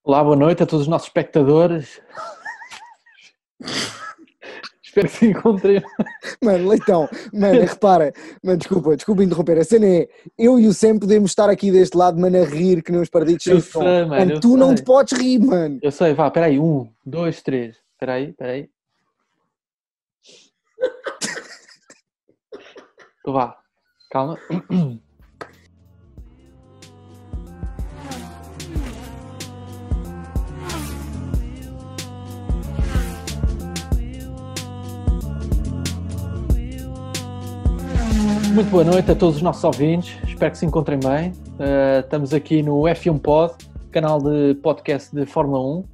Olá, boa noite a todos os nossos espectadores. Espero que se encontrem. Mano, Leitão, mano, repara, mano, desculpa interromper, a cena é, eu e o Sam podemos estar aqui deste lado, mano, a rir que nem uns parditos sem som. Sei, mano, eu Tu sei. não te podes rir, mano. Eu sei, vá, peraí, 1, 2, 3. Peraí. Vá, calma. Muito boa noite a todos os nossos ouvintes, espero que se encontrem bem. Estamos aqui no F1 Pod, canal de podcast de Fórmula 1.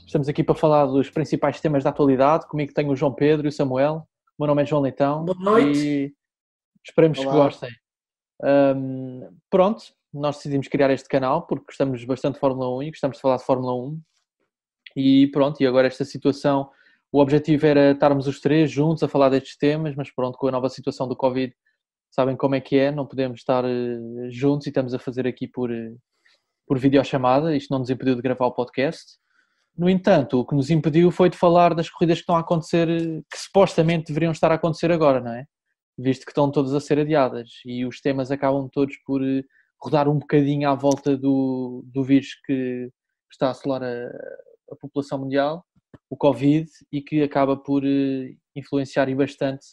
Estamos aqui para falar dos principais temas da atualidade. Comigo tenho o João Pedro e o Samuel. O meu nome é João Leitão. Boa noite. E esperemos Olá. que gostem. Pronto, nós decidimos criar este canal porque gostamos bastante de Fórmula 1 e gostamos de falar de Fórmula 1. E pronto, e agora esta situação, o objetivo era estarmos os três juntos a falar destes temas, mas pronto, com a nova situação do Covid, sabem como é que é, não podemos estar juntos e estamos a fazer aqui por videochamada. Isto não nos impediu de gravar o podcast. No entanto, o que nos impediu foi de falar das corridas que estão a acontecer, que supostamente deveriam estar a acontecer agora, não é? Visto que estão todas a ser adiadas e os temas acabam todos por rodar um bocadinho à volta do vírus que está a assolar a população mundial, o Covid, e que acaba por influenciar e bastante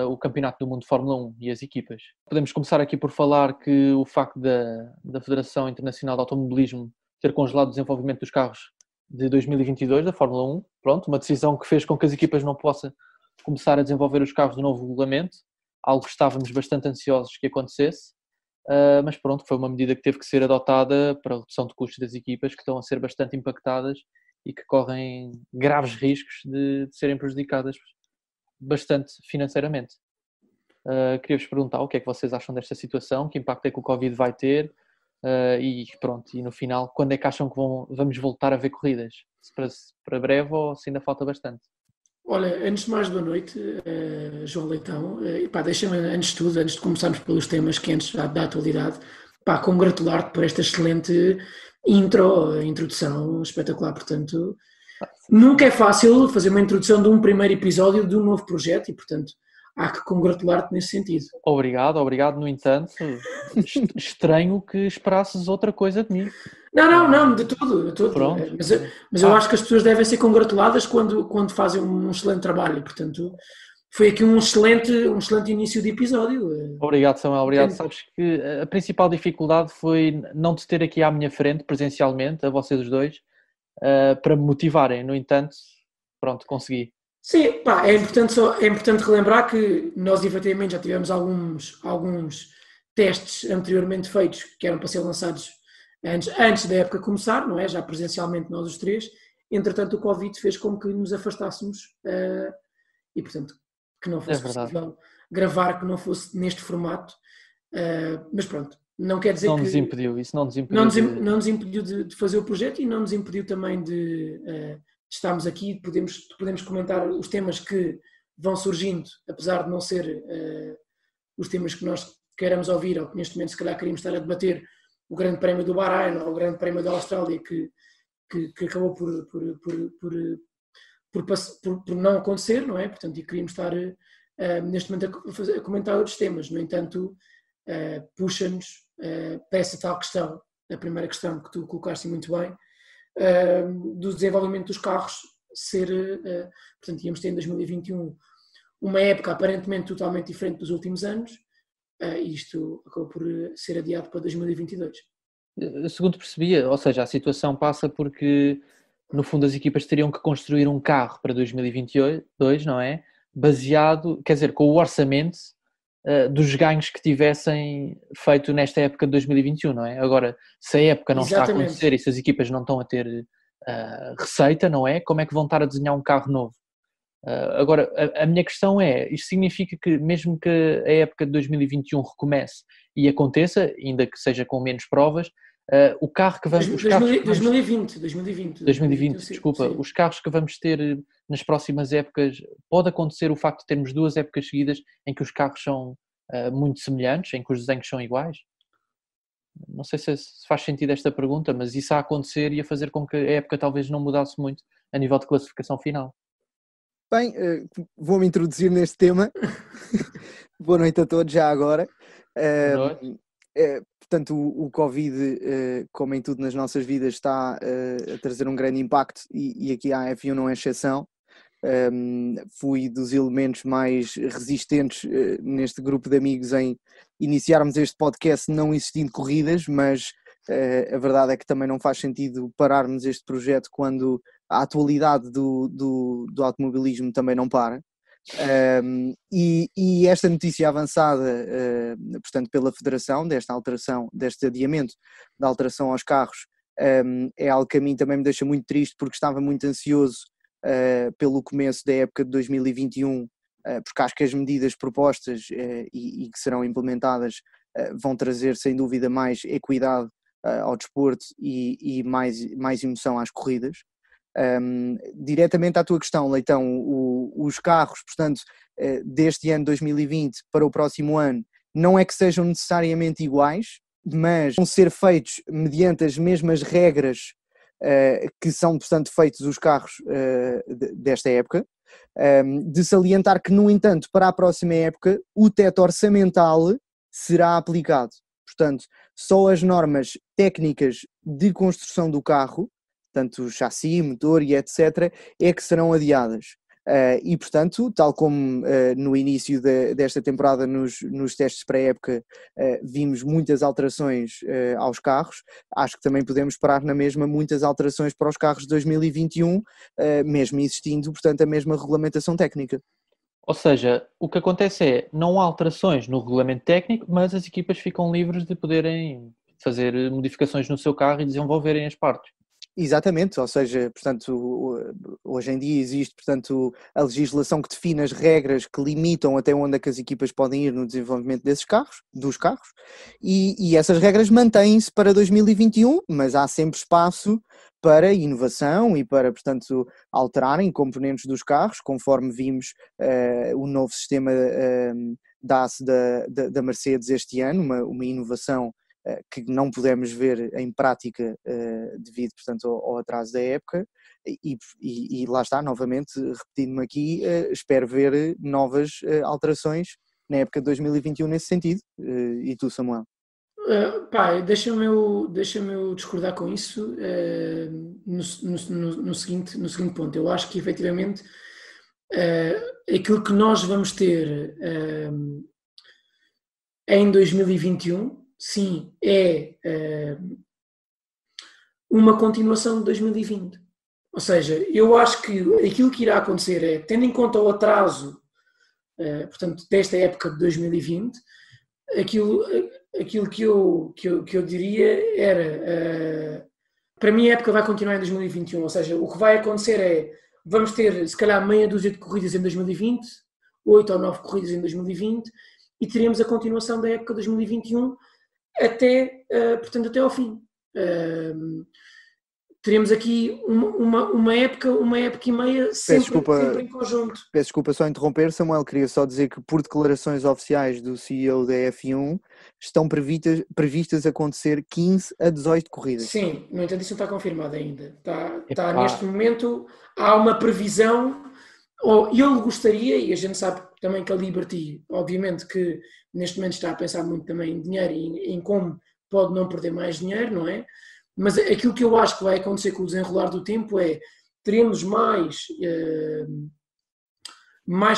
o Campeonato do Mundo de Fórmula 1 e as equipas. Podemos começar aqui por falar que o facto da Federação Internacional de Automobilismo ter congelado o desenvolvimento dos carros de 2022 da Fórmula 1, pronto, uma decisão que fez com que as equipas não possam começar a desenvolver os carros do novo regulamento, algo que estávamos bastante ansiosos que acontecesse, mas pronto, foi uma medida que teve que ser adotada para a redução de custos das equipas, que estão a ser bastante impactadas e que correm graves riscos de serem prejudicadas bastante financeiramente. Queria-vos perguntar o que é que vocês acham desta situação, que impacto é que o Covid vai ter, e pronto, e no final, quando é que acham que vamos voltar a ver corridas? Se para breve ou se ainda falta bastante? Olha, antes de mais, boa noite, João Leitão. Deixa-me, antes de tudo, antes de começarmos pelos temas quentes da atualidade, congratular-te por esta excelente introdução espetacular. Portanto, nunca é fácil fazer uma introdução de um primeiro episódio de um novo projeto e, portanto, há que congratular-te nesse sentido. Obrigado. No entanto, estranho que esperasses outra coisa de mim. Não, de todo. Pronto. Mas eu acho que as pessoas devem ser congratuladas quando fazem um excelente trabalho. Portanto, foi aqui um excelente início de episódio. Obrigado, Samuel. Obrigado. Sabes que a principal dificuldade foi não te ter aqui à minha frente, presencialmente, a vocês os dois, para me motivarem. No entanto, pronto, consegui. Sim, é importante relembrar que nós efetivamente já tivemos alguns testes anteriormente feitos que eram para ser lançados antes da época começar, não é? Já presencialmente nós os três. Entretanto, o Covid fez com que nos afastássemos e, portanto, que não fosse possível gravar, que não fosse neste formato. Mas pronto, não quer dizer que... Isso não nos impediu. Não nos impediu de fazer o projeto e não nos impediu também de estarmos aqui, podemos comentar os temas que vão surgindo, apesar de não ser os temas que nós queiramos ouvir, ou que neste momento se calhar queríamos estar a debater, o Grande Prémio do Bahrein ou o Grande Prémio da Austrália, que acabou por não acontecer, não é? Portanto, e queríamos estar neste momento a comentar outros temas. No entanto, puxa-nos para essa tal questão, a primeira questão que tu colocaste muito bem, do desenvolvimento dos carros portanto, íamos ter em 2021 uma época aparentemente totalmente diferente dos últimos anos, e isto acabou por ser adiado para 2022. Segundo percebia, ou seja, a situação passa porque no fundo as equipas teriam que construir um carro para 2022, não é? Baseado, quer dizer, com o orçamento dos ganhos que tivessem feito nesta época de 2021, não é? Agora, se a época não está a acontecer e se as equipas não estão a ter receita, não é? Como é que vão estar a desenhar um carro novo? Agora, a minha questão é, isto significa que mesmo que a época de 2021 recomece e aconteça, ainda que seja com menos provas, o carro que vamos... 2020, desculpa. Sim. Os carros que vamos ter nas próximas épocas, pode acontecer o facto de termos 2 épocas seguidas em que os carros são muito semelhantes, em que os desenhos são iguais? Não sei se faz sentido esta pergunta, mas isso a acontecer ia fazer com que a época talvez não mudasse muito a nível de classificação final. Bem, vou-me introduzir neste tema. Boa noite a todos já agora. Boa noite. Portanto, o Covid, como em tudo nas nossas vidas, está a trazer um grande impacto e aqui a F1 não é exceção. Fui dos elementos mais resistentes neste grupo de amigos em iniciarmos este podcast não existindo corridas, mas a verdade é que também não faz sentido pararmos este projeto quando a atualidade do automobilismo também não para. E esta notícia avançada, portanto, pela Federação, desta alteração, deste adiamento da alteração aos carros, é algo que a mim também me deixa muito triste, porque estava muito ansioso pelo começo da época de 2021, porque acho que as medidas propostas e que serão implementadas vão trazer sem dúvida mais equidade ao desporto e mais emoção às corridas. Diretamente à tua questão, Leitão, os carros, portanto, deste ano 2020 para o próximo ano, não é que sejam necessariamente iguais, mas vão ser feitos mediante as mesmas regras que são, portanto, feitos os carros desta época. De salientar que, no entanto, para a próxima época, o teto orçamental será aplicado. Portanto, só as normas técnicas de construção do carro, portanto, chassi, motor e etc., é que serão adiadas. E, portanto, tal como no início desta temporada, nos testes pré-época, vimos muitas alterações aos carros, acho que também podemos parar na mesma muitas alterações para os carros de 2021, mesmo existindo, portanto, a mesma regulamentação técnica. Ou seja, o que acontece é, não há alterações no regulamento técnico, mas as equipas ficam livres de poderem fazer modificações no seu carro e desenvolverem as partes. Exatamente, ou seja, portanto, hoje em dia existe, portanto, a legislação que define as regras que limitam até onde é que as equipas podem ir no desenvolvimento dos carros, e essas regras mantêm-se para 2021, mas há sempre espaço para inovação e para, portanto, alterarem componentes dos carros, conforme vimos o novo sistema DAS da Mercedes este ano, uma inovação que não pudemos ver em prática devido, portanto, ao atraso da época e lá está, novamente, repetindo-me aqui, espero ver novas alterações na época de 2021 nesse sentido. E tu, Samuel? Deixa-me eu discordar com isso no seguinte ponto. Eu acho que, efetivamente, aquilo que nós vamos ter em 2021, sim, é uma continuação de 2020. Ou seja, eu acho que aquilo que irá acontecer é, tendo em conta o atraso, portanto, desta época de 2020, aquilo que eu diria era, para mim a época vai continuar em 2021, ou seja, o que vai acontecer é, vamos ter se calhar meia dúzia de corridas em 2020, 8 ou 9 corridas em 2020, e teremos a continuação da época de 2021 portanto, até ao fim. Teremos aqui uma época e meia sempre em conjunto. Peço desculpa só interromper, Samuel, queria só dizer que por declarações oficiais do CEO da F1 estão previstas acontecer 15 a 18 corridas. Sim, no entanto isso não está confirmado ainda. Está neste momento, há uma previsão, eu gostaria, e a gente sabe também que a Liberty, obviamente que neste momento está a pensar muito também em dinheiro e em como pode não perder mais dinheiro, não é? Mas aquilo que eu acho que vai acontecer com o desenrolar do tempo é, teremos mais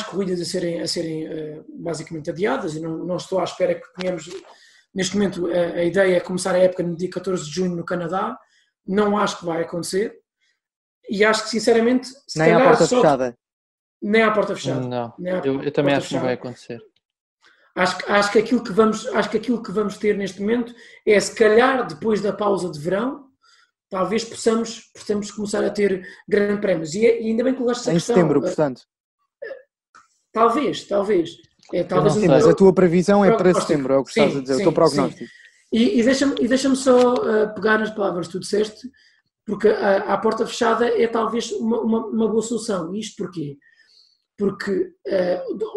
corridas a serem basicamente adiadas, e não estou à espera que tenhamos, neste momento a ideia é começar a época no dia 14 de junho no Canadá, não acho que vai acontecer, e acho que sinceramente... Nem à porta fechada. Nem à porta fechada. Não, eu também acho que não vai acontecer. Acho que aquilo que vamos ter neste momento é, se calhar, depois da pausa de verão, talvez possamos começar a ter grandes prémios. E ainda bem que colocaste essa questão. Em setembro, portanto. Talvez. Sim, mas a tua previsão é para setembro, é o que estás a dizer, o teu prognóstico. E deixa-me só pegar nas palavras que tu disseste, porque a porta fechada é talvez uma boa solução. Isto porquê? Porque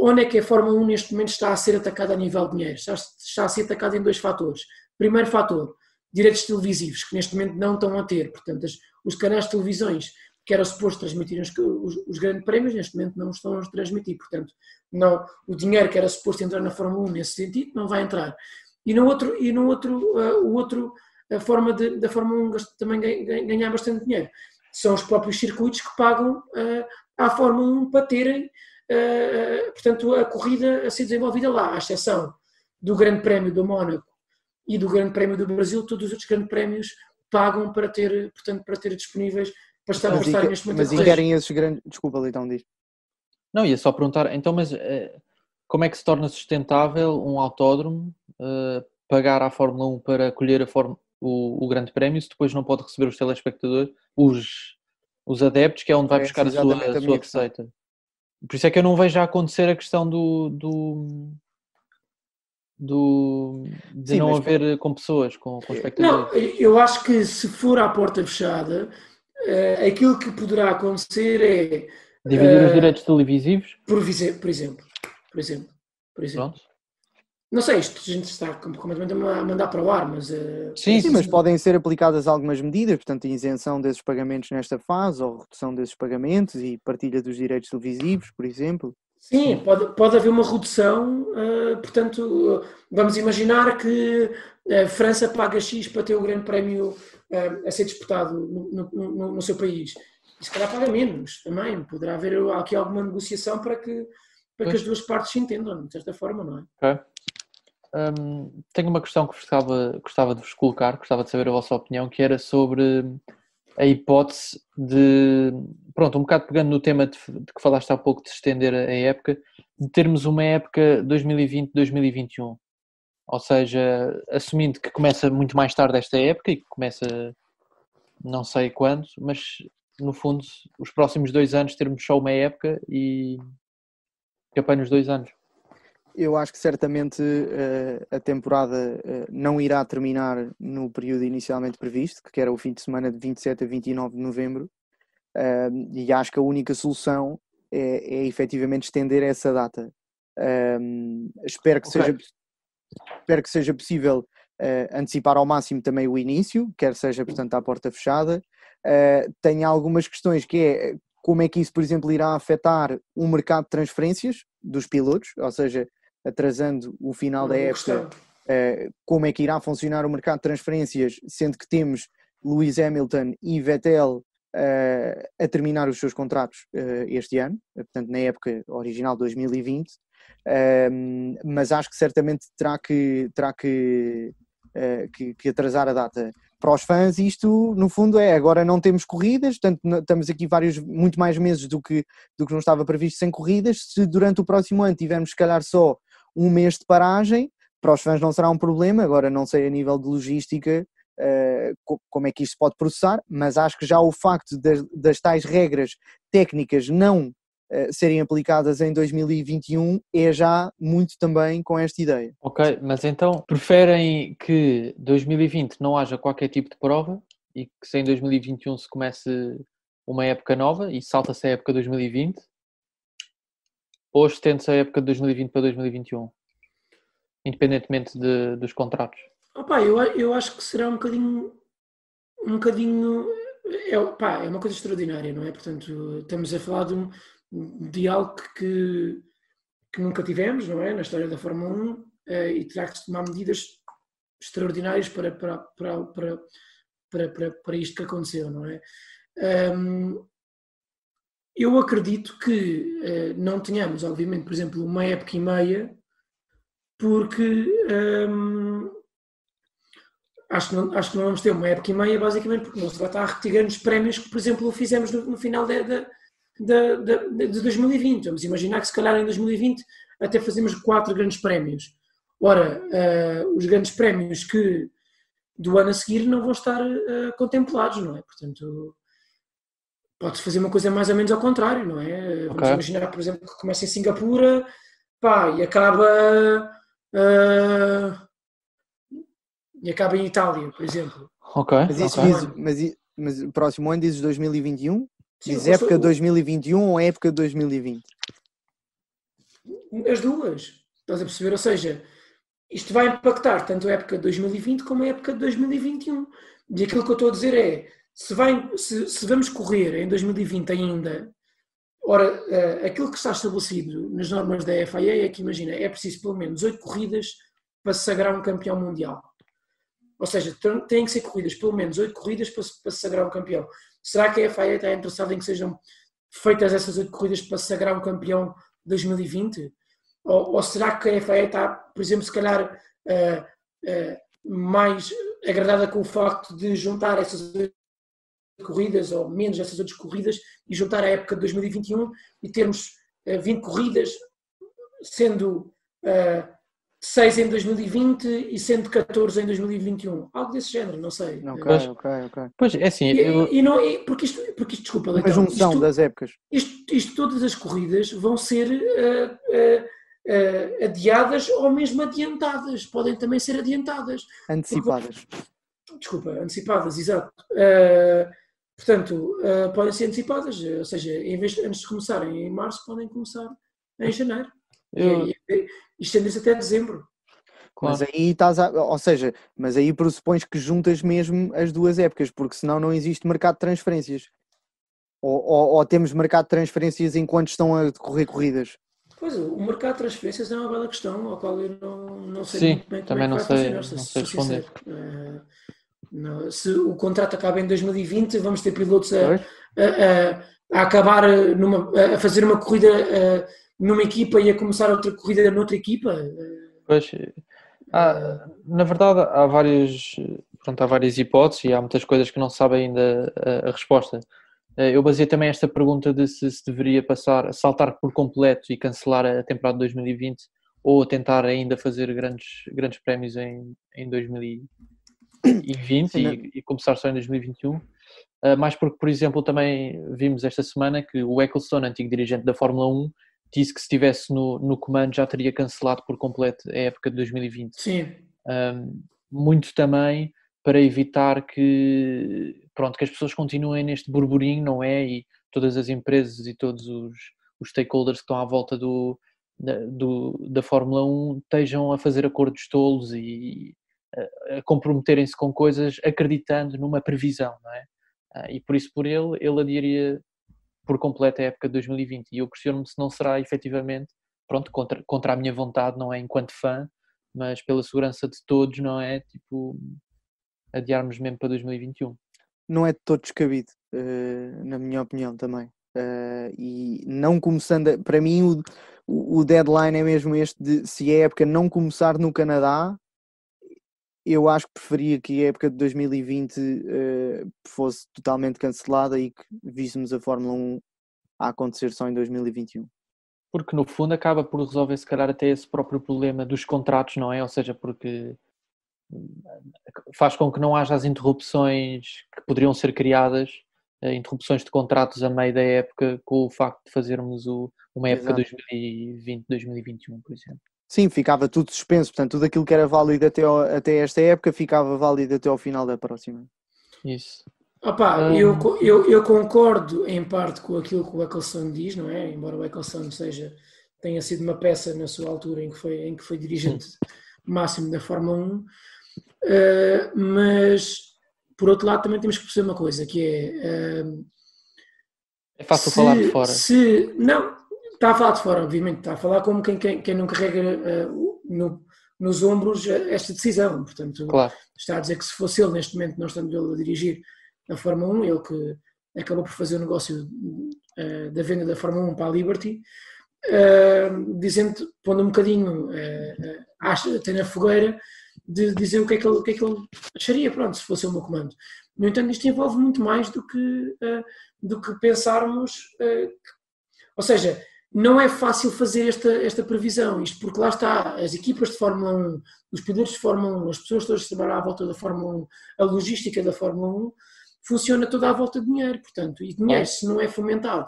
onde é que a Fórmula 1 neste momento está a ser atacada a nível de dinheiro? Está a ser atacada em dois fatores. Primeiro fator, direitos televisivos, que neste momento não estão a ter. Portanto, os canais de televisões que era suposto transmitir os grandes prémios, neste momento não estão a transmitir. Portanto, não, o dinheiro que era suposto entrar na Fórmula 1 nesse sentido não vai entrar. A forma da Fórmula 1 também ganhar bastante dinheiro são os próprios circuitos que pagam à Fórmula 1 para terem, portanto, a corrida a ser desenvolvida lá, à exceção do Grande Prémio do Mónaco e do Grande Prémio do Brasil. Todos os outros grandes prémios pagam para ter, portanto, para ter disponíveis para estar neste momento. Mas querem esses grandes... Desculpa, Leitão, diz. Não, ia só perguntar, então, mas como é que se torna sustentável um autódromo pagar à Fórmula 1 para colher o Grande Prémio se depois não pode receber os telespectadores, os adeptos, que é onde vai buscar a sua receita? Por isso é que eu não vejo já acontecer a questão de não haver com pessoas, com espectadores. Não, eu acho que se for à porta fechada, aquilo que poderá acontecer é... Dividir os direitos televisivos? Por exemplo. Pronto. Não sei, isto a gente está completamente a mandar para o ar, mas... Sim, mas podem ser aplicadas algumas medidas, portanto, isenção desses pagamentos nesta fase, ou redução desses pagamentos e partilha dos direitos televisivos, por exemplo. Sim, pode haver uma redução, portanto, vamos imaginar que a França paga X para ter o Grande Prémio a ser disputado no seu país. E se calhar paga menos também, poderá haver aqui alguma negociação para que as duas partes se entendam, de certa forma, não é? Ok. Tenho uma questão que gostava de vos colocar, gostava de saber a vossa opinião, que era sobre a hipótese de, pronto, um bocado pegando no tema de que falaste há pouco, de se estender a época, de termos uma época 2020-2021, ou seja, assumindo que começa muito mais tarde esta época e que começa não sei quando, mas no fundo os próximos 2 anos termos só uma época e que apanhe os 2 anos. Eu acho que certamente a temporada não irá terminar no período inicialmente previsto, que era o fim de semana de 27 a 29 de novembro, e acho que a única solução é efetivamente estender essa data. Espero que seja possível antecipar ao máximo também o início, quer seja, portanto, à porta fechada. Tenho algumas questões que é como é que isso, por exemplo, irá afetar o mercado de transferências dos pilotos, ou seja, atrasando o final da época, como é que irá funcionar o mercado de transferências, sendo que temos Lewis Hamilton e Vettel a terminar os seus contratos este ano, portanto na época original 2020, mas acho que certamente terá que atrasar a data. Para os fãs isto no fundo agora não temos corridas, portanto estamos aqui muito mais meses do que não estava previsto sem corridas. Se durante o próximo ano tivermos se calhar só um mês de paragem, para os fãs não será um problema. Agora não sei a nível de logística como é que isto se pode processar, mas acho que já o facto das tais regras técnicas não serem aplicadas em 2021 é já muito também com esta ideia. Ok, mas então preferem que 2020 não haja qualquer tipo de prova e que se em 2021 se comece uma época nova e salta-se a época 2020, ou estende-se a época de 2020 para 2021, independentemente dos contratos? Opa, eu acho que será um bocadinho é uma coisa extraordinária, não é? Portanto, estamos a falar de algo que nunca tivemos, não é? Na história da Fórmula 1, e terá que se tomar medidas extraordinárias para isto que aconteceu, não é? Eu acredito que não tenhamos, obviamente, por exemplo, uma época e meia, porque acho que não vamos ter uma época e meia, basicamente, porque não se vai estar a repetir grandes prémios que, por exemplo, fizemos no final de 2020. Vamos imaginar que se calhar em 2020 até fazemos 4 grandes prémios. Ora, os grandes prémios do ano a seguir não vão estar contemplados, não é? Portanto, pode-se fazer uma coisa mais ou menos ao contrário, não é? Vamos imaginar, por exemplo, que começa em Singapura, e acaba em Itália, por exemplo. Ok. Mas o próximo ano dizes 2021? Sim, diz época 2021 ou época 2020? As duas, estás a perceber? Ou seja, isto vai impactar tanto a época de 2020 como a época de 2021. E aquilo que eu estou a dizer é, se vamos correr em 2020 ainda, ora, aquilo que está estabelecido nas normas da FIA é que, imagina, é preciso pelo menos 8 corridas para se sagrar um campeão mundial. Ou seja, têm que ser corridas, pelo menos 8 corridas para se sagrar um campeão. Será que a FIA está interessada em que sejam feitas essas 8 corridas para se sagrar um campeão de 2020? Ou será que a FIA está, por exemplo, se calhar mais agradada com o facto de juntar essas 8 corridas ou menos essas outras corridas e juntar a época de 2021 e termos 20 corridas, sendo 6 em 2020 e sendo 14 em 2021? Algo desse género, não sei. Ok. Pois, é assim... Porque isto, desculpa, Uma junção das épocas. Isto, todas as corridas vão ser adiadas ou mesmo adiantadas. Podem também ser adiantadas. Antecipadas. Antecipadas, exato. Portanto, podem ser antecipadas, ou seja, em vez de antes de começarem em março, podem começar em janeiro. E estender-se até dezembro. Claro. Mas aí pressupões que juntas mesmo as duas épocas, porque senão não existe mercado de transferências. Ou temos mercado de transferências enquanto estão a decorrer corridas? Pois, o mercado de transferências é uma bela questão, ao qual eu não sei Sim, muito bem como também é que não vai sei, funcionar. não sei responder. Se o contrato acaba em 2020, vamos ter pilotos a acabar a fazer uma corrida numa equipa e a começar outra corrida noutra equipa? Pois, na verdade há várias hipóteses e há muitas coisas que não se sabe ainda a resposta. Eu baseei também esta pergunta de se deveria saltar por completo e cancelar a temporada de 2020 ou tentar ainda fazer grandes prémios em 2020 e começar só em 2021. Mais porque, por exemplo, também vimos esta semana que o Ecclestone, antigo dirigente da Fórmula 1, disse que se estivesse no comando já teria cancelado por completo a época de 2020. Sim. Muito também para evitar que as pessoas continuem neste burburinho, não é? E todas as empresas e todos os stakeholders que estão à volta da Fórmula 1 estejam a fazer acordos tolos e a comprometerem-se com coisas acreditando numa previsão, não é? E por isso, ele adiaria por completo a época de 2020 e eu questiono-me se não será efetivamente, contra a minha vontade, não é enquanto fã, mas pela segurança de todos, não é? Tipo, adiarmos mesmo para 2021. Não é de todo descabido, na minha opinião também. E não começando, para mim o deadline é mesmo este de se a época não começar no Canadá, eu acho que preferia que a época de 2020 fosse totalmente cancelada e que víssemos a Fórmula 1 a acontecer só em 2021. Porque no fundo acaba por resolver se calhar até esse próprio problema dos contratos, não é? Ou seja, porque faz com que não haja as interrupções que poderiam ser criadas, interrupções de contratos a meio da época, com o facto de fazermos uma época 2020-2021, por exemplo. Sim, ficava tudo suspenso, portanto tudo aquilo que era válido até esta época ficava válido até ao final da próxima. Isso. Eu concordo em parte com aquilo que o Ecclestone diz, não é? Embora o Ecclestone tenha sido uma peça na sua altura em que foi dirigente máximo da Fórmula 1, mas por outro lado também temos que perceber uma coisa, que é fácil falar de fora. Não, está a falar de fora, obviamente, está a falar como quem não carrega nos ombros esta decisão, portanto, claro. Está a dizer que se fosse ele neste momento, não estando ele a dirigir a Fórmula 1, ele que acabou por fazer o negócio da venda da Fórmula 1 para a Liberty, pondo um bocadinho até na fogueira de dizer o que é que ele acharia, pronto, se fosse o meu comando. No entanto, isto envolve muito mais do que pensarmos, ou seja, não é fácil fazer esta previsão, isto porque lá está, as equipas de Fórmula 1, os pilotos de Fórmula 1, as pessoas todas que trabalham à volta da Fórmula 1, a logística da Fórmula 1, funciona toda à volta de dinheiro, portanto, e dinheiro se não é fomentado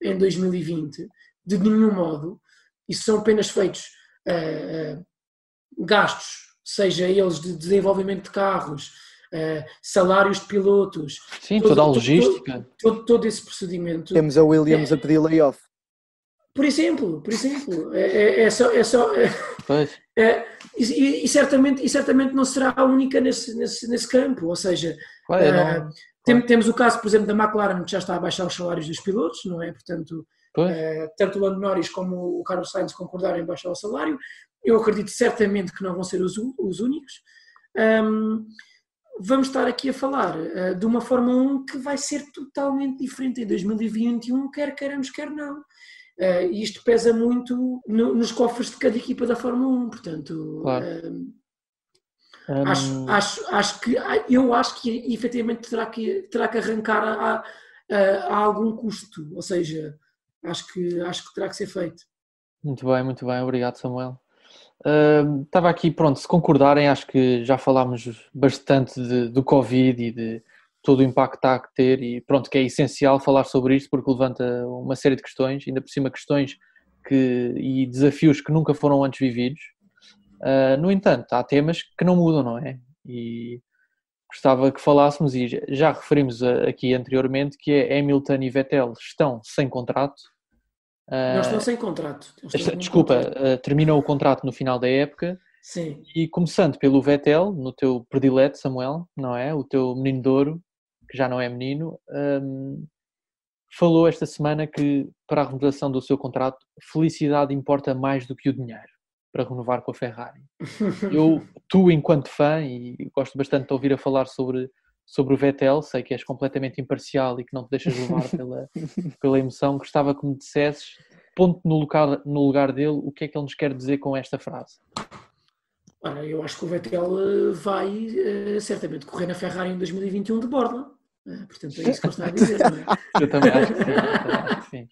em 2020, de nenhum modo, e são apenas feitos gastos, seja eles de desenvolvimento de carros, salários de pilotos, sim, toda a logística, todo esse procedimento. Temos a Williams a pedir layoff. Por exemplo, é só, Pois, e certamente não será a única nesse campo, ou seja, claro, eu não, claro, temos o caso, por exemplo, da McLaren, que já está a baixar os salários dos pilotos, não é? Portanto, pois, tanto o Lando Norris como o Carlos Sainz concordarem em baixar o salário. Eu acredito certamente que não vão ser os únicos. Vamos estar aqui a falar de uma Fórmula 1 que vai ser totalmente diferente em 2021, quer queiramos, quer não. E isto pesa muito nos cofres de cada equipa da Fórmula 1, portanto, claro. eu acho que efetivamente terá que arrancar a algum custo, ou seja, acho que terá que ser feito. Muito bem, obrigado, Samuel. Estava aqui, pronto, se concordarem, acho que já falámos bastante do Covid e de todo o impacto que está a ter e pronto, que é essencial falar sobre isto porque levanta uma série de questões, ainda por cima questões e desafios que nunca foram antes vividos. No entanto, há temas que não mudam, não é? E gostava que falássemos, e já referimos aqui anteriormente, que é Hamilton e Vettel estão sem contrato. Não estão sem contrato. Desculpa, terminam o contrato no final da época. Sim. E começando pelo Vettel, no teu predileto, Samuel, não é? O teu menino de ouro, que já não é menino, falou esta semana que para a renovação do seu contrato, felicidade importa mais do que o dinheiro para renovar com a Ferrari. Tu enquanto fã, e gosto bastante de ouvir a falar sobre o Vettel, sei que és completamente imparcial e que não te deixas levar pela emoção, gostava que me dissesses, ponto no lugar dele, o que é que ele nos quer dizer com esta frase. Ora, eu acho que o Vettel vai certamente correr na Ferrari em 2021 de borla. Portanto, é isso que ele está a dizer, não é? Eu também acho que sim.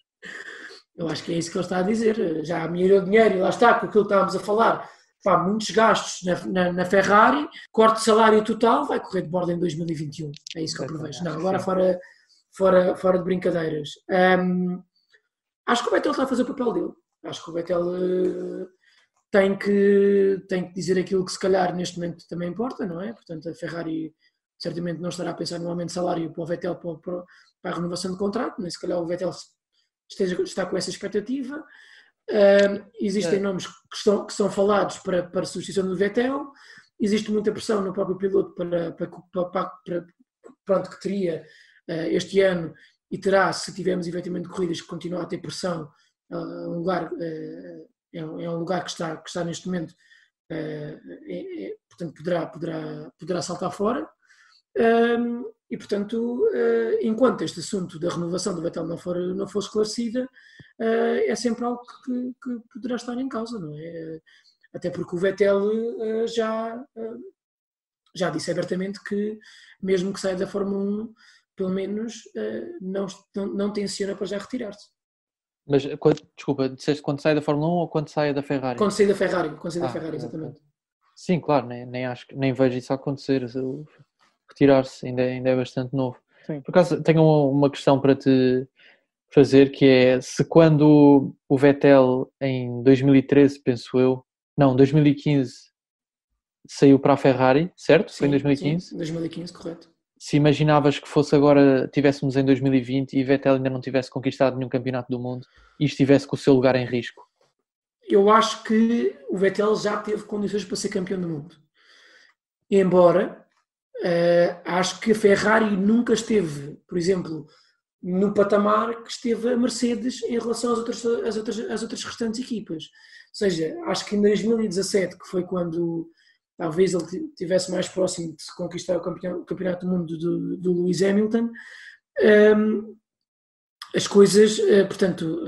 Eu acho que é isso que ele está a dizer. Já melhorou o dinheiro e lá está, com aquilo que estávamos a falar. Pá, muitos gastos na Ferrari, corte de salário total, vai correr de borda em 2021. É isso que eu prevejo. Não, agora fora de brincadeiras. Acho que o Vettel está a fazer o papel dele. Acho que o Vettel tem que dizer aquilo que se calhar neste momento também importa, não é? Portanto, a Ferrari certamente não estará a pensar no aumento de salário para o Vettel para a renovação de contrato, nem se calhar o Vettel está com essa expectativa. Existem nomes que são falados para a substituição do Vettel, existe muita pressão no próprio piloto pronto, que teria este ano e terá, se tivermos efetivamente corridas que continuam a ter pressão, um lugar é um lugar que está neste momento, portanto poderá saltar fora. E portanto, enquanto este assunto da renovação do Vettel não for esclarecida, é sempre algo que poderá estar em causa, não é? Até porque o Vettel já disse abertamente que, mesmo que saia da Fórmula 1, pelo menos não tenciona para já retirar-se. Mas, desculpa, disseste quando sai da Fórmula 1 ou quando sai da Ferrari? Quando sai da Ferrari, exatamente. Sim, claro, nem vejo isso acontecer, retirar-se, ainda é bastante novo. Sim. Por acaso, tenho uma questão para te fazer, que é, se quando o Vettel em 2013, penso eu, não, 2015, saiu para a Ferrari, certo? Sim, foi em 2015? Sim, 2015, correto. Se imaginavas que fosse agora, tivéssemos em 2020 e Vettel ainda não tivesse conquistado nenhum campeonato do mundo e estivesse com o seu lugar em risco? Eu acho que o Vettel já teve condições para ser campeão do mundo. Embora, acho que a Ferrari nunca esteve, por exemplo, no patamar que esteve a Mercedes em relação às outras restantes equipas. Ou seja, acho que em 2017, que foi quando talvez ele estivesse mais próximo de se conquistar o campeonato do mundo do Lewis Hamilton, as coisas, portanto,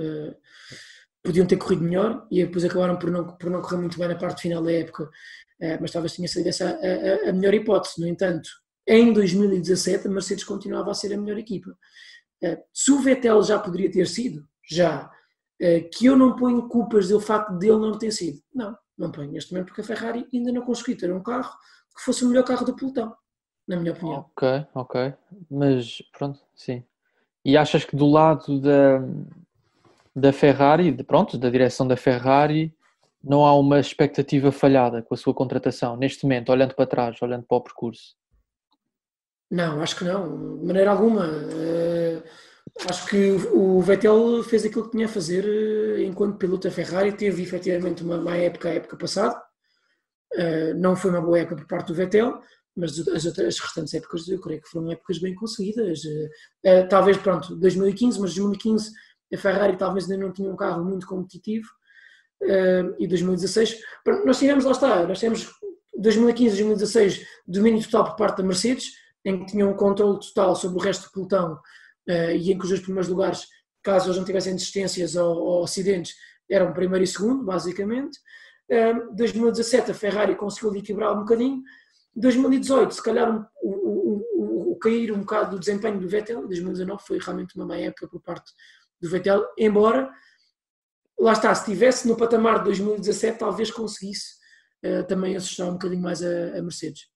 podiam ter corrido melhor e depois acabaram por não correr muito bem na parte final da época, mas talvez tenha sido essa a melhor hipótese. No entanto, em 2017 a Mercedes continuava a ser a melhor equipa. Se o Vettel já poderia ter sido, que eu não ponho culpas do facto dele não ter sido. Não ponho neste momento, porque a Ferrari ainda não conseguiu ter um carro que fosse o melhor carro do pelotão, na minha opinião. Ok, mas pronto, sim. E achas que do lado da Ferrari, da direção da Ferrari, não há uma expectativa falhada com a sua contratação, neste momento, olhando para trás, olhando para o percurso? Não, acho que não, de maneira alguma. Acho que o Vettel fez aquilo que tinha a fazer enquanto piloto da Ferrari, teve efetivamente uma má época a época passada, não foi uma boa época por parte do Vettel, mas as restantes épocas eu creio que foram épocas bem conseguidas. Talvez, pronto, 2015, mas 2015 a Ferrari talvez ainda não tinha um carro muito competitivo, e 2016, nós tivemos, lá está, nós tivemos 2015 e 2016 domínio total por parte da Mercedes, em que tinham um controle total sobre o resto do pelotão, e em que os dois primeiros lugares, caso eles não tivessem desistências ou acidentes, eram primeiro e segundo, basicamente. 2017 a Ferrari conseguiu equilibrar um bocadinho. 2018, se calhar o cair um bocado do desempenho do Vettel. 2019 foi realmente uma má época por parte do Vettel, embora, lá está, se estivesse no patamar de 2017 talvez conseguisse também assustar um bocadinho mais a Mercedes.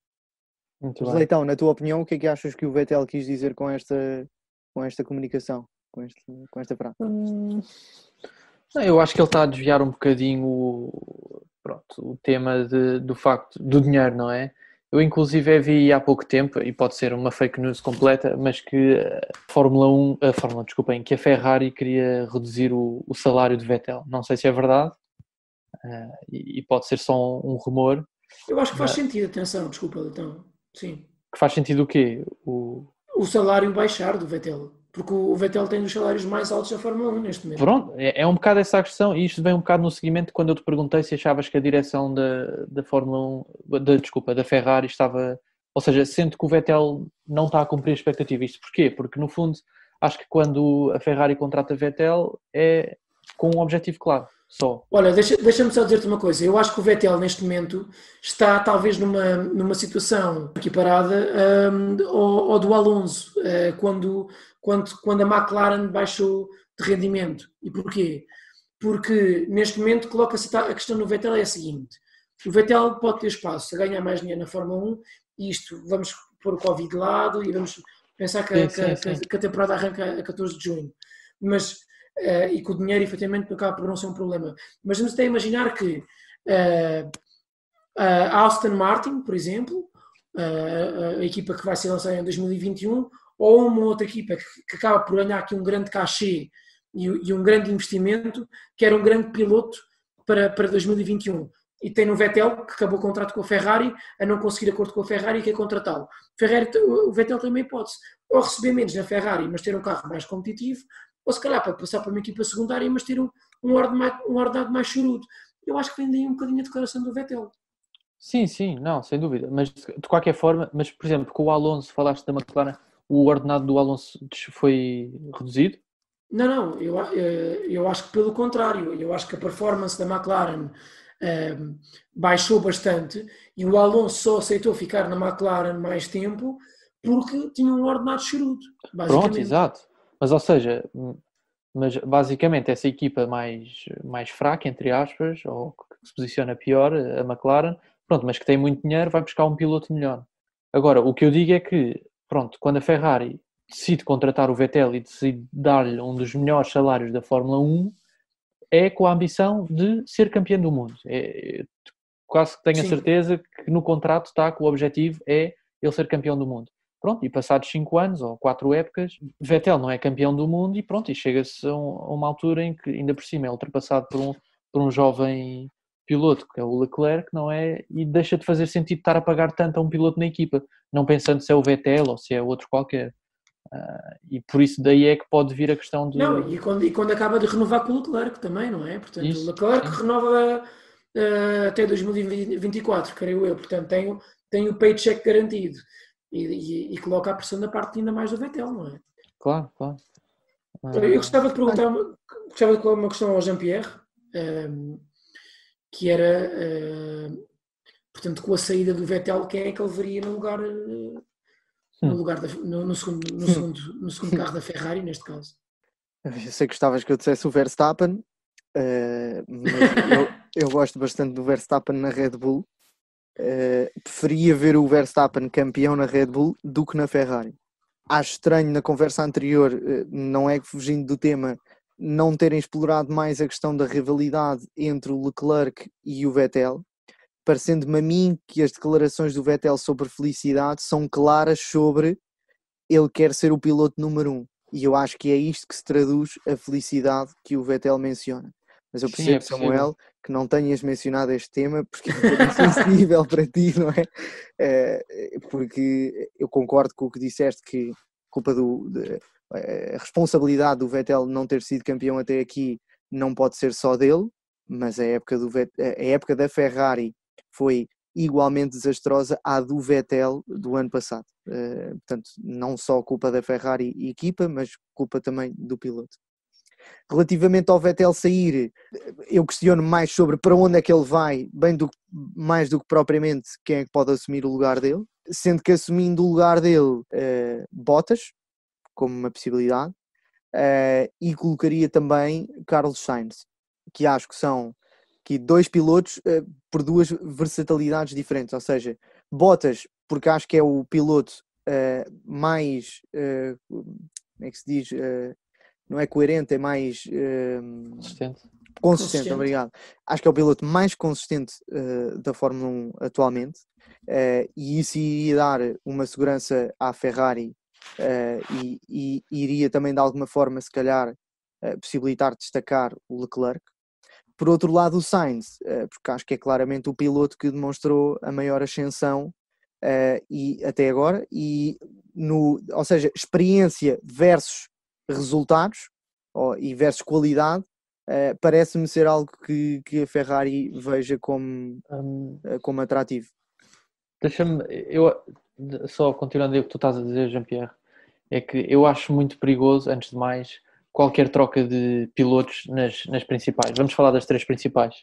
Muito bem. Leitão, na tua opinião, o que é que achas que o Vettel quis dizer com esta comunicação, com esta frase? Eu acho que ele está a desviar um bocadinho o tema do facto do dinheiro, não é? Eu inclusive vi há pouco tempo, e pode ser uma fake news completa, mas que que a Ferrari queria reduzir o salário de Vettel. Não sei se é verdade, e pode ser só um rumor. Eu acho que faz sentido, atenção, desculpa, então, sim. Que faz sentido o quê? O salário baixar do Vettel, porque o Vettel tem os salários mais altos da Fórmula 1 neste momento. Pronto, é um bocado essa a questão, e isto vem um bocado no seguimento quando eu te perguntei se achavas que a direção da Fórmula 1, da Ferrari estava, ou seja, sendo que o Vettel não está a cumprir a expectativa. Isto porquê? Porque no fundo, acho que quando a Ferrari contrata Vettel é com um objetivo claro, só. Olha, deixa-me só dizer-te uma coisa. Eu acho que o Vettel neste momento está talvez numa situação equiparada ao do Alonso, quando a McLaren baixou de rendimento. E porquê? Porque neste momento coloca-se a questão no Vettel é a seguinte: o Vettel pode ter espaço a ganhar mais dinheiro na Fórmula 1, e isto, vamos pôr o Covid de lado e vamos pensar que a temporada arranca a 14 de junho. Mas e que o dinheiro efetivamente acaba por não ser um problema. Mas vamos até imaginar que a Aston Martin, por exemplo, a equipa que vai ser lançada em 2021, ou uma outra equipa que acaba por ganhar aqui um grande cachê e um grande investimento, que era um grande piloto para 2021. E tem no Vettel, que acabou o contrato com a Ferrari, a não conseguir acordo com a Ferrari e quer contratá-lo. O Vettel tem uma hipótese: ou receber menos na Ferrari, mas ter um carro mais competitivo, ou se calhar para passar para uma equipa secundária, mas ter um ordenado mais chorudo. Eu acho que vem daí um bocadinho a declaração do Vettel. Sim, não, sem dúvida. Mas de qualquer forma, mas por exemplo, com o Alonso, falaste da McLaren, o ordenado do Alonso foi reduzido? Não, eu acho que pelo contrário. Eu acho que a performance da McLaren baixou bastante, e o Alonso só aceitou ficar na McLaren mais tempo porque tinha um ordenado chorudo, basicamente. Pronto, exato. Mas, ou seja, basicamente essa equipa mais fraca, entre aspas, ou que se posiciona pior, a McLaren, pronto, mas que tem muito dinheiro, vai buscar um piloto melhor. Agora, o que eu digo é que, pronto, quando a Ferrari decide contratar o Vettel e decide dar-lhe um dos melhores salários da Fórmula 1, é com a ambição de ser campeão do mundo. Quase que tenho a certeza que no contrato está que o objetivo é ele ser campeão do mundo. Pronto, e passados 5 anos ou 4 épocas, Vettel não é campeão do mundo e pronto, e chega-se a uma altura em que ainda por cima é ultrapassado por um jovem piloto, que é o Leclerc, não é? E deixa de fazer sentido estar a pagar tanto a um piloto na equipa, não pensando se é o Vettel ou se é outro qualquer. E por isso daí é que pode vir a questão de... Não, e quando acaba de renovar com o Leclerc também, não é? Portanto, isso, o Leclerc renova até 2024, creio eu, portanto tem o paycheck garantido. E coloca a pressão da parte ainda mais do Vettel, não é? Claro. Eu gostava de perguntar uma questão ao Jean-Pierre, que era, portanto, com a saída do Vettel, quem é que ele veria no lugar, no segundo carro da Ferrari, neste caso? Eu sei que gostavas que eu dissesse o Verstappen, mas eu gosto bastante do Verstappen na Red Bull. Preferia ver o Verstappen campeão na Red Bull do que na Ferrari. Acho estranho na conversa anterior, não é que fugindo do tema, não terem explorado mais a questão da rivalidade entre o Leclerc e o Vettel, parecendo-me a mim que as declarações do Vettel sobre felicidade são claras sobre ele quer ser o piloto número 1. E eu acho que é isto que se traduz a felicidade que o Vettel menciona. Mas eu percebo, Samuel, que não tenhas mencionado este tema porque é um bocadinho sensível para ti, não é? Porque eu concordo com o que disseste, que a responsabilidade do Vettel não ter sido campeão até aqui não pode ser só dele, mas a época da Ferrari foi igualmente desastrosa à do Vettel do ano passado. Portanto, não só culpa da Ferrari e equipa, mas culpa também do piloto. Relativamente ao Vettel sair, eu questiono mais sobre para onde é que ele vai, mais do que propriamente quem é que pode assumir o lugar dele, sendo que assumindo o lugar dele, Bottas, como uma possibilidade, e colocaria também Carlos Sainz, que acho que são dois pilotos por duas versatilidades diferentes, ou seja, Bottas, porque acho que é o piloto mais, como é que se diz, não é coerente, é mais consistente, obrigado. Acho que é o piloto mais consistente da Fórmula 1 atualmente, e isso iria dar uma segurança à Ferrari e iria também de alguma forma, se calhar, possibilitar destacar o Leclerc. Por outro lado, o Sainz, porque acho que é claramente o piloto que demonstrou a maior ascensão e até agora, ou seja, experiência versus resultados e versus qualidade, parece-me ser algo que a Ferrari veja como atrativo. Deixa-me, só continuando o que tu estás a dizer, Jean-Pierre, é que eu acho muito perigoso, antes de mais, qualquer troca de pilotos nas principais. Vamos falar das três principais.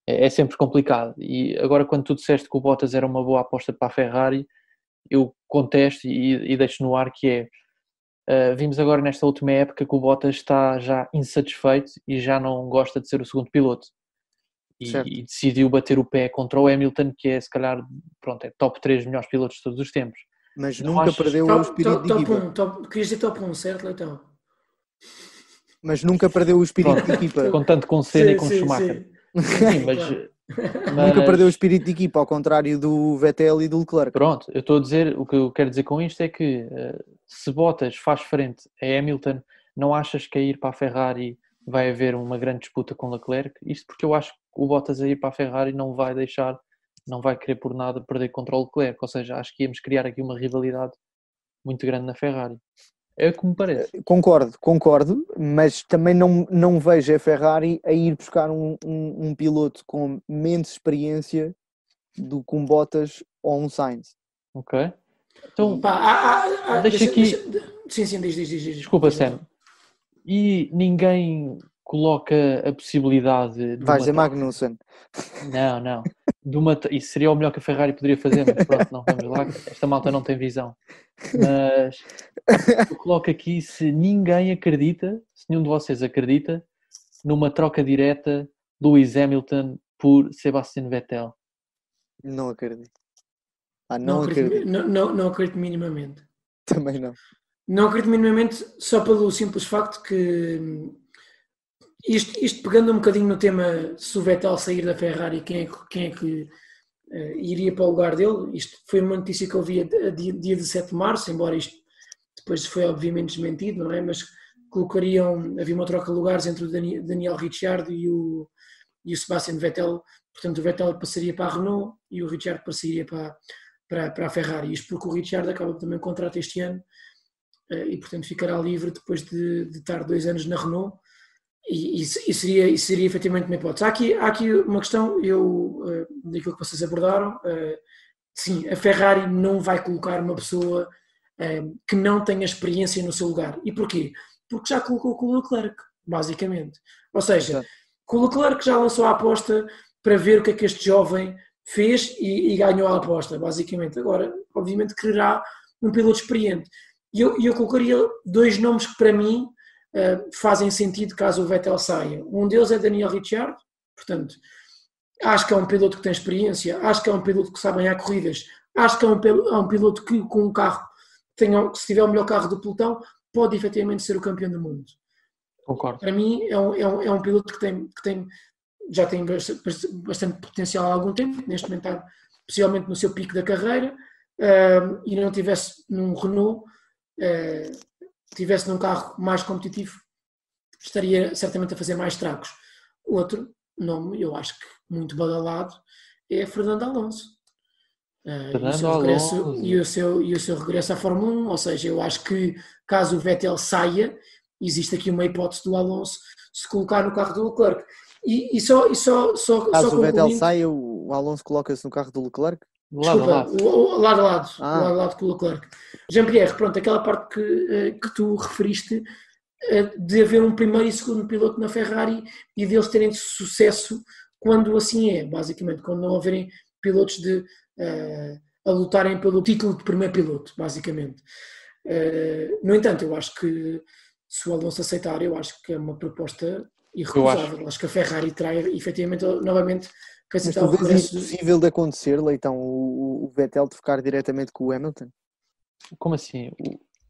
É sempre complicado. E agora, quando tu disseste que o Bottas era uma boa aposta para a Ferrari, eu contesto e deixo no ar que vimos agora nesta última época que o Bottas está já insatisfeito e já não gosta de ser o segundo piloto. E decidiu bater o pé contra o Hamilton, que é, se calhar, pronto, é top 3 melhores pilotos de todos os tempos. Mas não nunca perdeu o espírito de equipa. Querias dizer top 1, certo, Leitão? Mas nunca perdeu o espírito de equipa. Contando com Senna e com Schumacher. Sim, mas nunca perdeu o espírito de equipa, ao contrário do Vettel e do Leclerc. Pronto, eu estou a dizer, o que eu quero dizer com isto é que se Bottas faz frente a Hamilton, não achas que a ir para a Ferrari vai haver uma grande disputa com Leclerc? Isto porque eu acho que o Bottas a ir para a Ferrari não vai querer por nada perder contra o Leclerc, ou seja, acho que íamos criar aqui uma rivalidade muito grande na Ferrari. É o que me parece. Concordo, mas também não vejo a Ferrari a ir buscar um piloto com menos experiência do que um Bottas ou um Sainz. Ok. Então, deixa aqui... Sim, diz. Desculpa, Sam. E ninguém coloca a possibilidade... Vais dizer Magnussen. Não. Isso seria o melhor que a Ferrari poderia fazer, mas pronto, não vamos lá. Esta malta não tem visão. Mas eu coloco aqui, se ninguém acredita, se nenhum de vocês acredita, numa troca direta Lewis Hamilton por Sebastian Vettel. Não acredito. Não acredito. Não acredito minimamente. Também não. Não acredito minimamente, só pelo simples facto que isto pegando um bocadinho no tema, se o Vettel sair da Ferrari, quem é que iria para o lugar dele. Isto foi uma notícia que eu vi dia 17 de março, embora isto depois foi obviamente desmentido, não é? Mas havia uma troca de lugares entre o Daniel Ricciardo e o Sebastian Vettel. Portanto, o Vettel passaria para a Renault e o Ricciardo passaria para a Ferrari. Isto porque o Ricciardo acaba também o contrato este ano e, portanto, ficará livre depois de estar 2 anos na Renault. E seria efetivamente uma hipótese. Há aqui uma questão, daquilo que vocês abordaram. Sim, a Ferrari não vai colocar uma pessoa que não tenha experiência no seu lugar. E porquê? Porque já colocou com o Leclerc, basicamente. Ou seja, com o Leclerc já lançou a aposta para ver o que é que este jovem fez e ganhou a aposta, basicamente. Agora, obviamente, quererá um piloto experiente. E eu colocaria 2 nomes que, para mim, fazem sentido caso o Vettel saia. Um deles é Daniel Ricciardo, portanto, acho que é um piloto que tem experiência, acho que é um piloto que sabe ganhar corridas, acho que é um piloto que com um carro, que se tiver o melhor carro do pelotão, pode efetivamente ser o campeão do mundo. Concordo. Para mim é um piloto que já tem bastante potencial há algum tempo, neste momento está possivelmente no seu pico da carreira, e não tivesse num Renault, estivesse num carro mais competitivo, estaria certamente a fazer mais estragos. Outro nome, eu acho que muito badalado, é Fernando Alonso. E o seu regresso à Fórmula 1, ou seja, eu acho que caso o Vettel saia, existe aqui uma hipótese do Alonso se colocar no carro do Leclerc. Caso o Vettel saia, o Alonso coloca-se no carro do Leclerc? Desculpa, lado a lado com o Leclerc. Jean-Pierre, pronto, aquela parte que tu referiste de haver um primeiro e segundo piloto na Ferrari e deles terem sucesso quando assim é, basicamente, quando não haverem pilotos a lutarem pelo título de primeiro piloto, basicamente. No entanto, eu acho que se o Alonso aceitar, eu acho que é uma proposta irrecusável. Acho que a Ferrari terá efetivamente novamente que aceitar o regresso. Mas tu vês impossível de acontecer, Leitão, o Vettel trocar diretamente com o Hamilton? Como assim?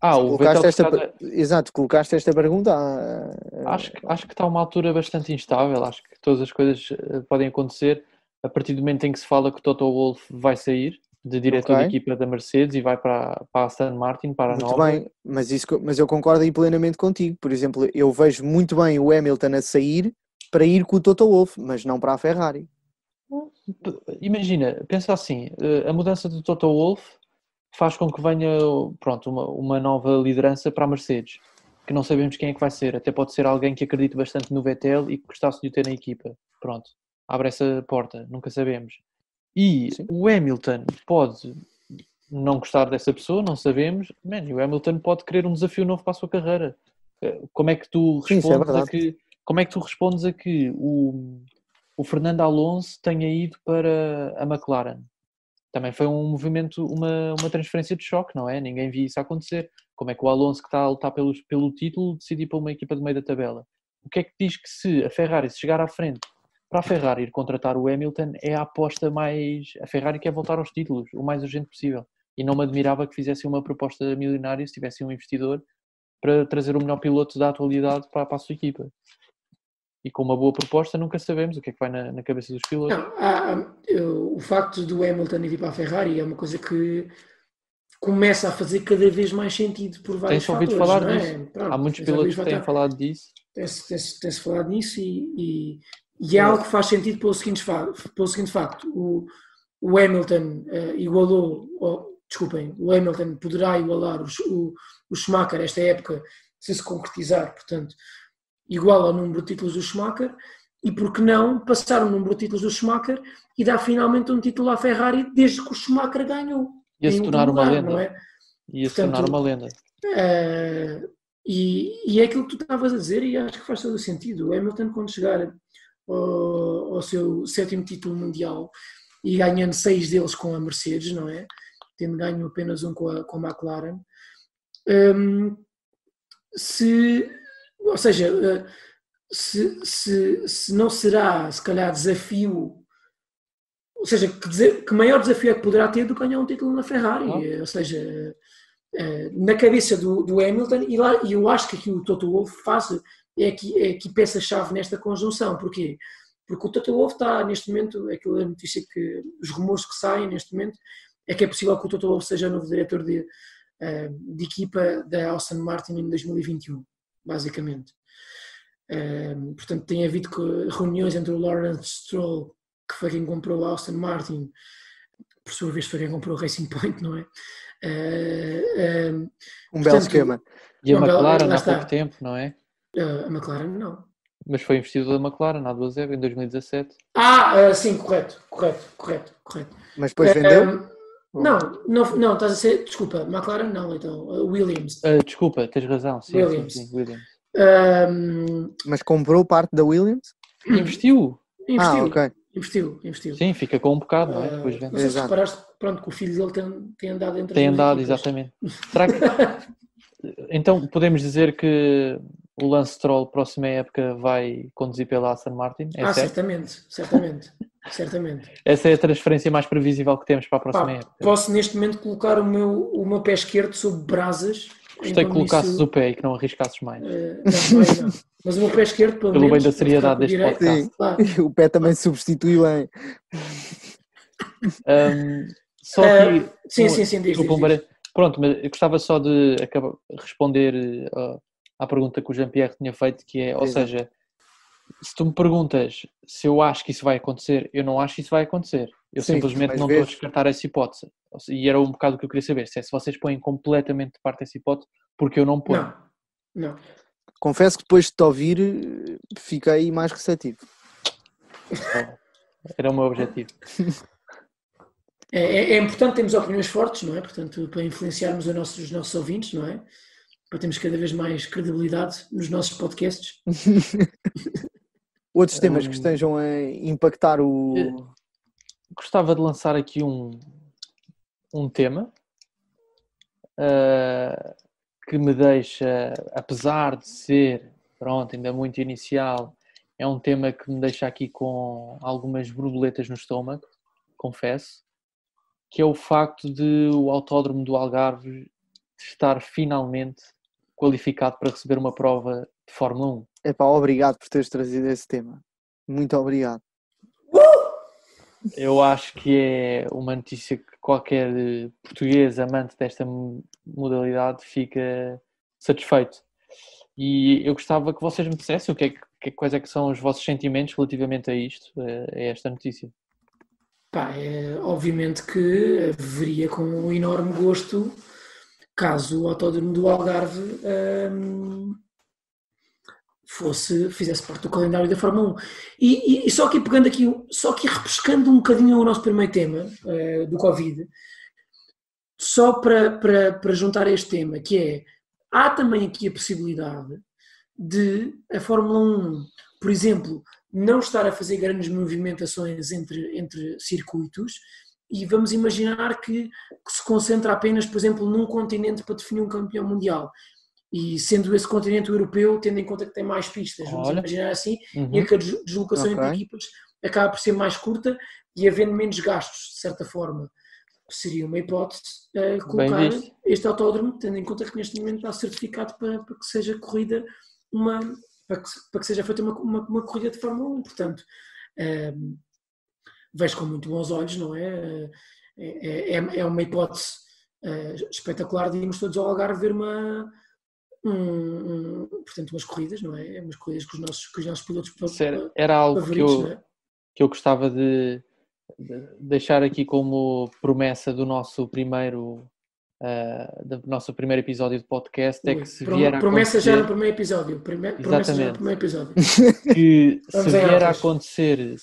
O Vettel Exato, colocaste esta pergunta. Acho que está uma altura bastante instável. Acho que todas as coisas podem acontecer a partir do momento em que se fala que o Toto Wolff vai sair de diretor de equipa da Mercedes e vai para a Aston Martin, para a nova. Muito bem, mas eu concordo aí plenamente contigo. Por exemplo, eu vejo muito bem o Hamilton a sair para ir com o Toto Wolff, mas não para a Ferrari. Imagina, pensa assim, a mudança do Toto Wolff faz com que venha, pronto, uma nova liderança para a Mercedes, que não sabemos quem é que vai ser. Até pode ser alguém que acredite bastante no Vettel e que gostasse de o ter na equipa. Pronto, abre essa porta, nunca sabemos. E sim, o Hamilton pode não gostar dessa pessoa, não sabemos. E o Hamilton pode querer um desafio novo para a sua carreira. Como é que tu respondes a que o Fernando Alonso tenha ido para a McLaren? Também foi um movimento, uma transferência de choque, não é? Ninguém viu isso acontecer. Como é que o Alonso, que está a lutar pelo título, decide ir para uma equipa de meio da tabela? O que é que diz que se a Ferrari chegar à frente para a Ferrari ir contratar o Hamilton é a aposta mais... A Ferrari quer voltar aos títulos o mais urgente possível. E não me admirava que fizessem uma proposta milionária se tivessem um investidor para trazer o melhor piloto da atualidade para a sua equipa. E com uma boa proposta nunca sabemos o que é que vai na cabeça dos pilotos. Não, o facto do Hamilton ir para a Ferrari é uma coisa que começa a fazer cada vez mais sentido por vários fatores. Tem-se ouvido falar disso. Há muitos pilotos que têm falado disso. Tem-se falado nisso e é algo que faz sentido pelo seguinte facto. O Hamilton o Hamilton poderá igualar o Schumacher esta época se concretizar, portanto, igual ao número de títulos do Schumacher, e por que não passar o número de títulos do Schumacher e dar finalmente um título à Ferrari desde que o Schumacher ganhou. Ia se tornar uma lenda. Não é? Ia se tornar uma lenda. E é aquilo que tu estavas a dizer e acho que faz todo o sentido. O Hamilton, quando chegar ao seu 7º título mundial e ganhando 6 deles com a Mercedes, não é? Tendo ganho apenas um com a McLaren, se não será, se calhar, desafio, ou seja, que maior desafio é que poderá ter do que ganhar um título na Ferrari, ou seja, na cabeça do Hamilton, e eu acho que aqui o Toto Wolff faz, é aqui peça-chave nesta conjunção. Porquê? Porque o Toto Wolff está, neste momento, aquela notícia que, os rumores que saem neste momento, é que é possível que o Toto Wolff seja o novo diretor de equipa da Aston Martin em 2021, basicamente. Portanto, tem havido reuniões entre o Lawrence Stroll, que foi quem comprou a Aston Martin, por sua vez foi quem comprou o Racing Point, não é? Belo esquema. E a McLaren há pouco tempo, não é? A McLaren não. Mas foi investido da McLaren há 2 anos, em 2017. Sim, correto. Mas depois vendeu? Não, estás a ser... Desculpa, McLaren não, então. Williams. Desculpa, tens razão. Sim, Williams. Sim, Williams. Mas comprou parte da Williams? Investiu. Ok. Investiu. Sim, fica com um bocado, não é? Depois vende. Não sei se reparaste, pronto, que o filho dele tem andado entre Tem andado, exatamente. Será que... Então, podemos dizer que o Lance Stroll, próxima época, vai conduzir pela Aston Martin? Certamente. Essa é a transferência mais previsível que temos para a próxima época. Posso, neste momento, colocar o meu pé esquerdo sobre brasas. Gostei que colocasses o pé e que não arriscasses mais. Não. Mas o meu pé esquerdo, pelo menos... Pelo bem da seriedade deste podcast. Claro. O pé também se substitui bem. Só que... Sim, diz. Pronto, mas eu gostava só de responder à pergunta que o Jean-Pierre tinha feito, que é, ou seja, se tu me perguntas se eu acho que isso vai acontecer, eu não acho que isso vai acontecer. Eu simplesmente não estou a descartar essa hipótese. E era um bocado o que eu queria saber, se vocês põem completamente de parte essa hipótese, porque eu não ponho. Não. Confesso que depois de te ouvir, fiquei mais receptivo. Era o meu objetivo. É importante termos opiniões fortes, não é? Portanto, para influenciarmos os nossos ouvintes, não é? Para termos cada vez mais credibilidade nos nossos podcasts. Outros temas que estejam a impactar o... Gostava de lançar aqui um tema que me deixa, apesar de ser, pronto, ainda muito inicial, é um tema que me deixa aqui com algumas borboletas no estômago, confesso, que é o facto de o Autódromo do Algarve estar finalmente qualificado para receber uma prova de Fórmula 1. Epá, obrigado por teres trazido esse tema. Muito obrigado. Eu acho que é uma notícia que qualquer português amante desta modalidade fica satisfeito. E eu gostava que vocês me dissessem quais é que são os vossos sentimentos relativamente a isto, a esta notícia. Obviamente que veria com um enorme gosto caso o Autódromo do Algarve fizesse parte do calendário da Fórmula 1. E só aqui pegando aqui, só aqui repescando um bocadinho o nosso primeiro tema do Covid, só para juntar a este tema, que é, há também aqui a possibilidade de a Fórmula 1, por exemplo, não estar a fazer grandes movimentações entre circuitos, e vamos imaginar que se concentra apenas, por exemplo, num continente para definir um campeão mundial. E sendo esse continente europeu, tendo em conta que tem mais pistas, vamos imaginar assim, e a deslocação entre equipas acaba por ser mais curta e havendo menos gastos, de certa forma. Seria uma hipótese colocar este autódromo, tendo em conta que neste momento está certificado para que seja corrida para que seja feita uma corrida de Fórmula 1. Portanto, vejo com muito bons olhos, não é? É uma hipótese espetacular de irmos todos ao Algarve ver portanto, umas corridas, não é? Umas corridas com os nossos pilotos era algo favoritos, que eu gostava de deixar aqui como promessa do nosso primeiro episódio de podcast, é que se vier a promessa acontecer... já no primeiro episódio. Promessa já no primeiro episódio. Que se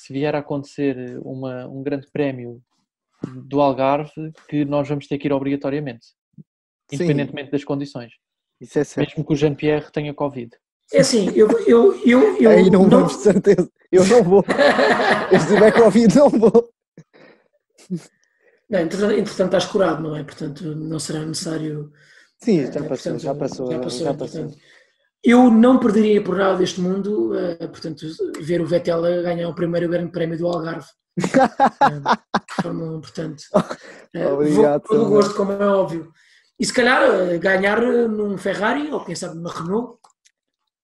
vier a acontecer um grande prémio do Algarve, que nós vamos ter que ir obrigatoriamente, independentemente das condições. Isso é certo. Mesmo que o Jean-Pierre tenha Covid. É assim, eu aí não vamos, de certeza. Eu não vou. Se tiver Covid, não vou. Não, entretanto estás curado, não é? Portanto, não será necessário... Sim, já passou. Portanto, eu não perderia por nada deste mundo, portanto, ver o Vettel a ganhar o primeiro grande prémio do Algarve. Portanto, obrigado. Vou todo gosto, como é óbvio. E se calhar ganhar num Ferrari, ou quem sabe numa Renault.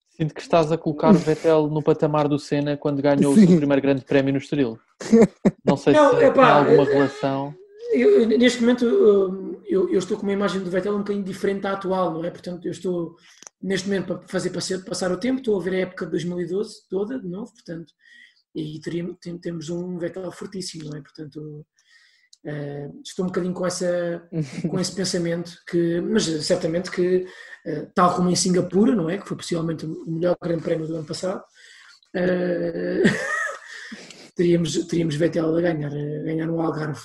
Sinto que estás a colocar o Vettel no patamar do Senna quando ganhou o seu primeiro grande prémio no Estoril. Não sei se tem alguma relação. Neste momento eu estou com uma imagem do Vettel um bocadinho diferente da atual, não é? Portanto, eu estou neste momento para fazer passar o tempo, estou a ver a época de 2012 toda, de novo, portanto, e temos um Vettel fortíssimo, não é? Portanto, estou um bocadinho com esse pensamento, mas certamente que, tal como em Singapura, não é? Que foi possivelmente o melhor grande prémio do ano passado, teríamos Vettel a ganhar no Algarve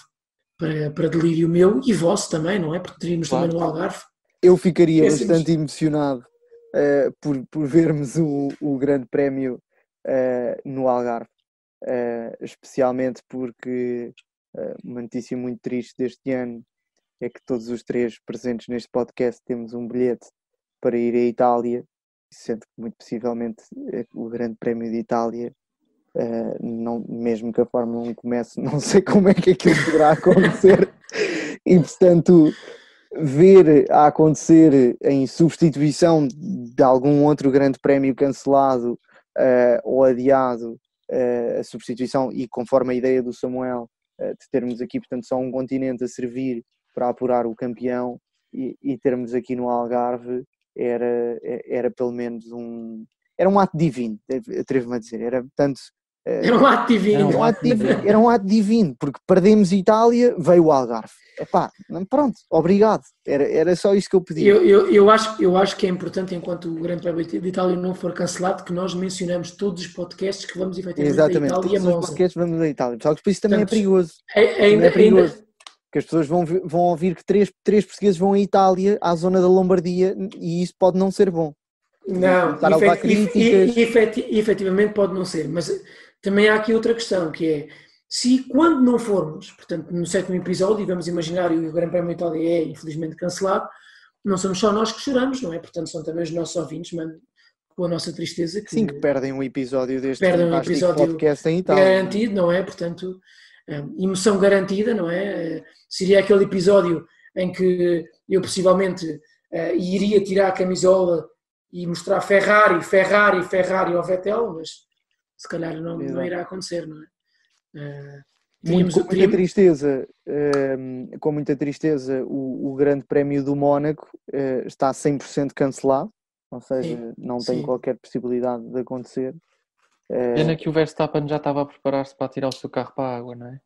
para delírio meu e vosso também, não é? Porque teríamos também no Algarve. Eu ficaria bastante emocionado por vermos o grande prémio no Algarve, especialmente porque uma notícia muito triste deste ano é que todos os três presentes neste podcast temos um bilhete para ir à Itália, sendo que muito possivelmente o grande prémio de Itália, não, mesmo que a Fórmula 1 comece, não sei como é que aquilo poderá acontecer, e portanto ver a acontecer em substituição de algum outro grande prémio cancelado ou adiado, a substituição, e conforme a ideia do Samuel, de termos aqui portanto só um continente a servir para apurar o campeão, e termos aqui no Algarve era pelo menos era um ato divino, atrevo-me a dizer, era portanto... Era um ato divino. Era um ato divino, porque perdemos Itália, veio o Algarve. Epá, pronto, obrigado. Era só isso que eu pedi. Eu acho que é importante, enquanto o Grande Prémio de Itália não for cancelado, que nós mencionamos todos os podcasts que vamos efetivamente a Itália todos e a Monza. Os podcasts vamos a Itália. Só que isso também Portanto, é perigoso. Ainda, que as pessoas vão ouvir que três portugueses vão à Itália, à zona da Lombardia, e isso pode não ser bom. Não, efetivamente pode não ser, mas também há aqui outra questão, que é, se quando não formos, portanto no 7º episódio, vamos imaginar, e o Grande Prémio de Itália é infelizmente cancelado, não somos só nós que choramos, não é? Portanto são também os nossos ouvintes, mano, com a nossa tristeza. Sim, que perdem um episódio deste podcast em Itália. Garantido, não é? Portanto, emoção garantida, não é? Seria aquele episódio em que eu possivelmente iria tirar a camisola e mostrar Ferrari ao Vettel, mas se calhar não irá acontecer, não é? Com muita tristeza, o Grande Prémio do Mónaco está 100% cancelado, ou seja, não tem qualquer possibilidade de acontecer. Pena que o Verstappen já estava a preparar-se para tirar o seu carro para a água, não é?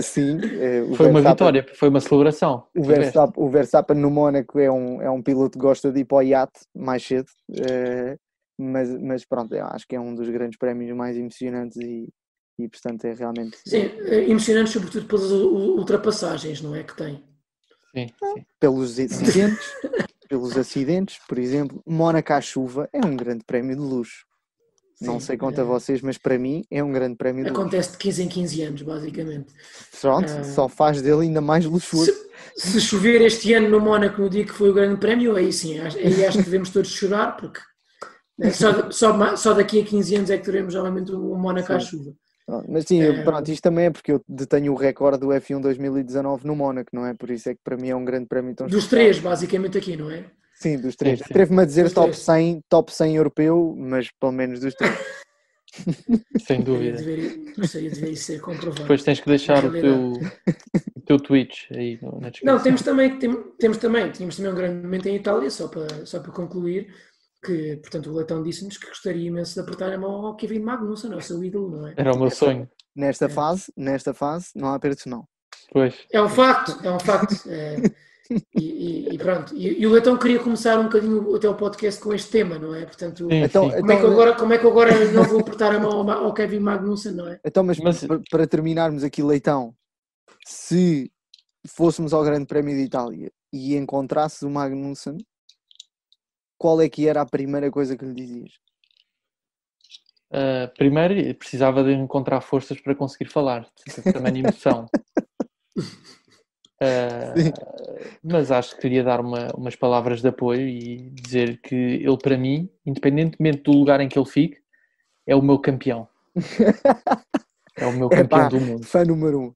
Sim, foi uma vitória, foi uma celebração. O Verstappen no Mónaco é um piloto que gosta de ir para o iate mais cedo, mas pronto, eu acho que é um dos grandes prémios mais emocionantes e portanto é realmente... Sim, emocionante sobretudo pelas ultrapassagens, não é, que tem? Sim. Pelos acidentes, por exemplo, Mónaco à chuva é um grande prémio de luxo. Sim, não sei quanto a vocês, mas para mim é um grande prémio de luxo. Acontece de 15 em 15 anos, basicamente. Pronto, só faz dele ainda mais luxuoso. Se chover este ano no Mónaco no dia que foi o grande prémio, aí sim, aí acho que devemos todos chorar, porque só daqui a 15 anos é que teremos novamente o Mónaco à chuva. Mas sim, pronto, isto também é porque eu detenho o recorde do F1 2019 no Mónaco, não é? Por isso é que para mim é um grande prémio tão dos especial. 3, basicamente aqui, não é? Sim, dos 3. Atrevo-me a dizer top 100 europeu, mas pelo menos dos 3. Sem dúvida. Deveria ser comprovado. Depois tens que deixar o teu Twitch aí na descrição. Não, tínhamos também um grande momento em Itália, só para concluir, que, portanto, o Leitão disse-nos que gostaria imenso de apertar a mão ao Kevin Magnussen, ao seu ídolo, não é? Era o meu sonho. Nesta fase, não há apertos não. Pois. É um facto. E pronto. E o Leitão queria começar um bocadinho até o podcast com este tema, não é? Portanto, como é que agora não vou apertar a mão ao Kevin Magnussen, não é? Então, mas para terminarmos aqui, Leitão, se fôssemos ao Grande Prémio de Itália e encontrasses o Magnussen, qual é que era a primeira coisa que lhe dizias? Primeiro, precisava de encontrar forças para conseguir falar. Também emoção. Mas acho que queria dar umas palavras de apoio e dizer que ele, para mim, independentemente do lugar em que ele fique, é o meu campeão. É o meu campeão do mundo. Fã número 1.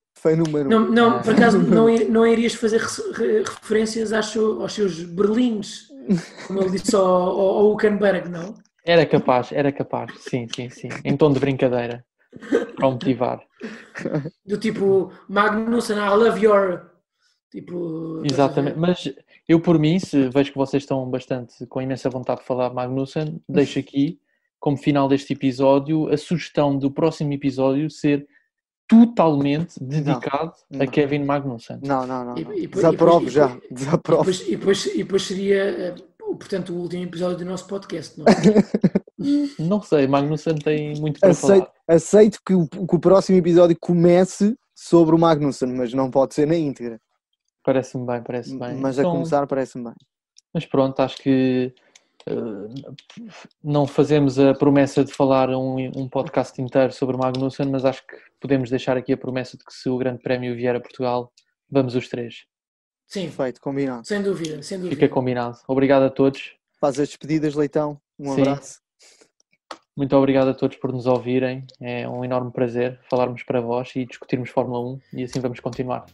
Não, por acaso não irias fazer referências aos seus berlins, como ele disse ao Hülkenberg, não? Era capaz, sim, em tom de brincadeira, para o motivar. Do tipo, Magnussen, I love your... Tipo, exatamente, mas eu por mim, se vejo que vocês estão com imensa vontade de falar de Magnussen, deixo aqui, como final deste episódio, a sugestão do próximo episódio ser totalmente dedicado a Kevin Magnussen. Não. Desaprovo já. E depois seria, portanto, o último episódio do nosso podcast, não é? Não sei, Magnussen tem muito para falar. Aceito que o próximo episódio comece sobre o Magnussen, mas não pode ser na íntegra. Parece-me bem. Mas então, a começar parece-me bem. Mas pronto, acho que não fazemos a promessa de falar um podcast inteiro sobre Magnussen, mas acho que podemos deixar aqui a promessa de que se o Grande Prémio vier a Portugal, vamos os 3. Sim. Perfeito, combinado. Sem dúvida. Fica combinado. Obrigado a todos. Faz as despedidas, Leitão. Um abraço. Muito obrigado a todos por nos ouvirem. É um enorme prazer falarmos para vós e discutirmos Fórmula 1 e assim vamos continuar.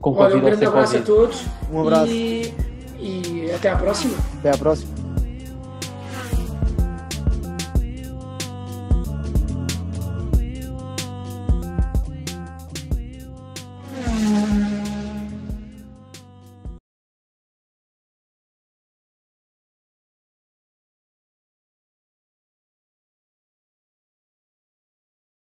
Um grande abraço a todos. Um abraço. E até à próxima. Até à próxima.